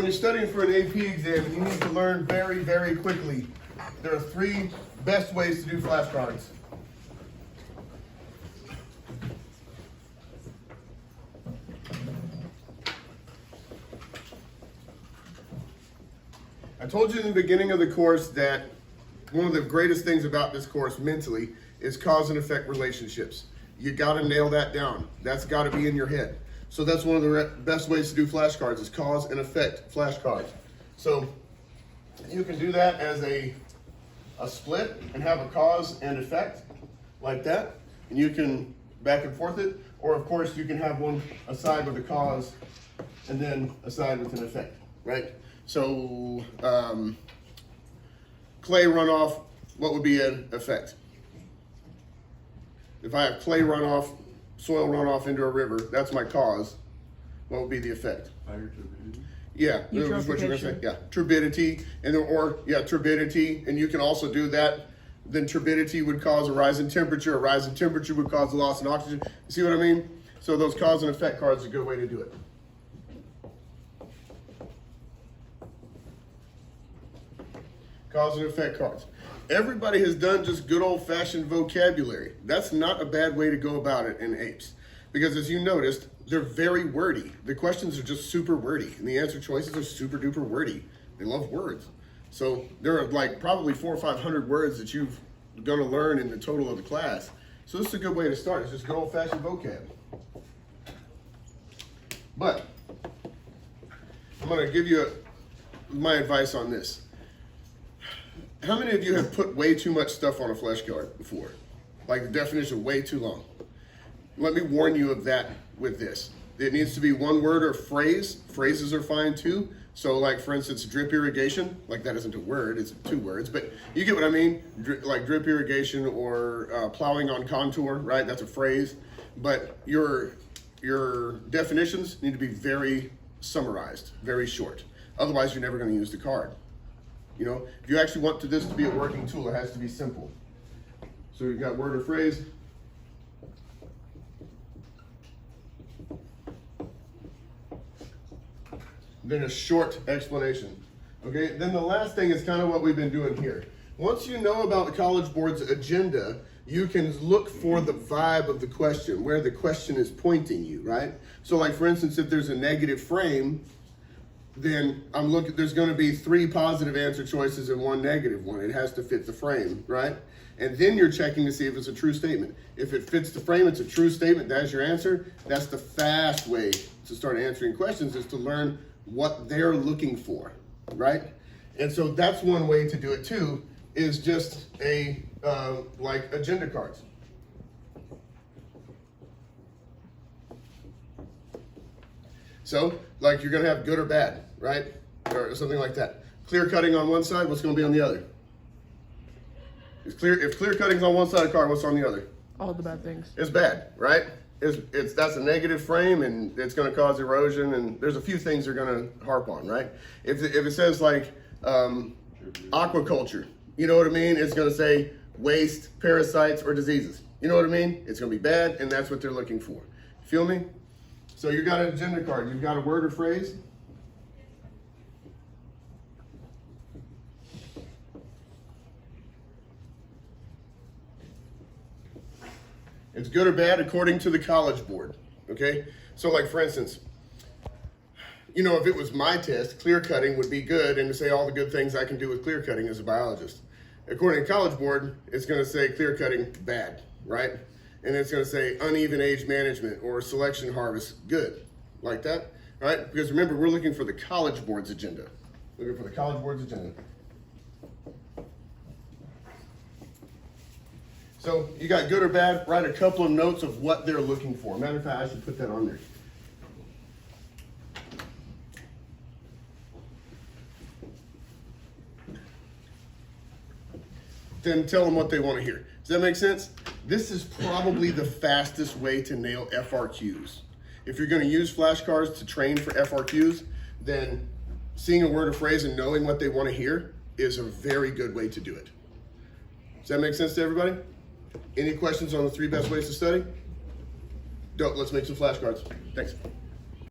you're studying for an AP exam, you need to learn very, very quickly. There are 3 best ways to do flashcards. I told you in the beginning of the course that one of the greatest things about this course mentally is cause and effect relationships. You gotta nail that down. That's gotta be in your head. So that's one of the best ways to do flashcards is cause and effect flashcards. So you can do that as a split and have a cause and effect like that. And you can back and forth it. Or of course you can have one aside with a cause and then aside with an effect, right? So clay runoff, what would be an effect? If I have clay runoff, soil runoff into a river, that's my cause. What would be the effect? Higher turbidity. Yeah, that's what you're gonna say. Yeah, turbidity, and turbidity, and you can also do that. Then turbidity would cause a rise in temperature. A rise in temperature would cause a loss in oxygen. You see what I mean? So those cause and effect cards are a good way to do it. Cause and effect cards. Everybody has done just good old-fashioned vocabulary. That's not a bad way to go about it in APES. Because as you noticed, they're very wordy. The questions are just super wordy, and the answer choices are super duper wordy. They love words. So there are like probably 400 or 500 words that you've gonna learn in the total of the class. So this is a good way to start. It's just good old-fashioned vocab. But I'm gonna give you my advice on this. How many of you have put way too much stuff on a flashcard before? Like the definition, way too long. Let me warn you of that with this. It needs to be one word or phrase. Phrases are fine too. So like for instance, drip irrigation, like that isn't a word, it's 2 words, but you get what I mean? Like drip irrigation or plowing on contour, right? That's a phrase. But your definitions need to be very summarized, very short. Otherwise, you're never gonna use the card. You know, if you actually want this to be a working tool, it has to be simple. So you've got word or phrase. Then a short explanation. Okay, then the last thing is kind of what we've been doing here. Once you know about the College Board's agenda, you can look for the vibe of the question, where the question is pointing you, right? So like for instance, if there's a negative frame, then there's gonna be 3 positive answer choices and 1 negative one. It has to fit the frame, right? And then you're checking to see if it's a true statement. If it fits the frame, it's a true statement, that's your answer. That's the fast way to start answering questions, is to learn what they're looking for, right? And so that's one way to do it too, is just like agenda cards. So, like you're gonna have good or bad, right? Or something like that. Clear cutting on one side, what's gonna be on the other? If clear cutting's on one side of the card, what's on the other? All the bad things. It's bad, right? That's a negative frame and it's gonna cause erosion, and there's a few things they're gonna harp on, right? If it says like aquaculture, you know what I mean? It's gonna say waste, parasites, or diseases. You know what I mean? It's gonna be bad, and that's what they're looking for. Feel me? So you got an agenda card. You've got a word or phrase. It's good or bad according to the College Board, okay? So like for instance, you know, if it was my test, clear cutting would be good and to say all the good things I can do with clear cutting as a biologist. According to College Board, it's gonna say clear cutting bad, right? And it's gonna say uneven age management or selection harvest good, like that, right? Because remember, we're looking for the College Board's agenda. Looking for the College Board's agenda. So you got good or bad, write a couple of notes of what they're looking for. Matter of fact, I should put that on there. Then tell them what they want to hear. Does that make sense? This is probably the fastest way to nail FRQs. If you're going to use flashcards to train for FRQs, then seeing a word or phrase and knowing what they want to hear is a very good way to do it. Does that make sense to everybody? Any questions on the 3 best ways to study? Dope, let's make some flashcards. Thanks.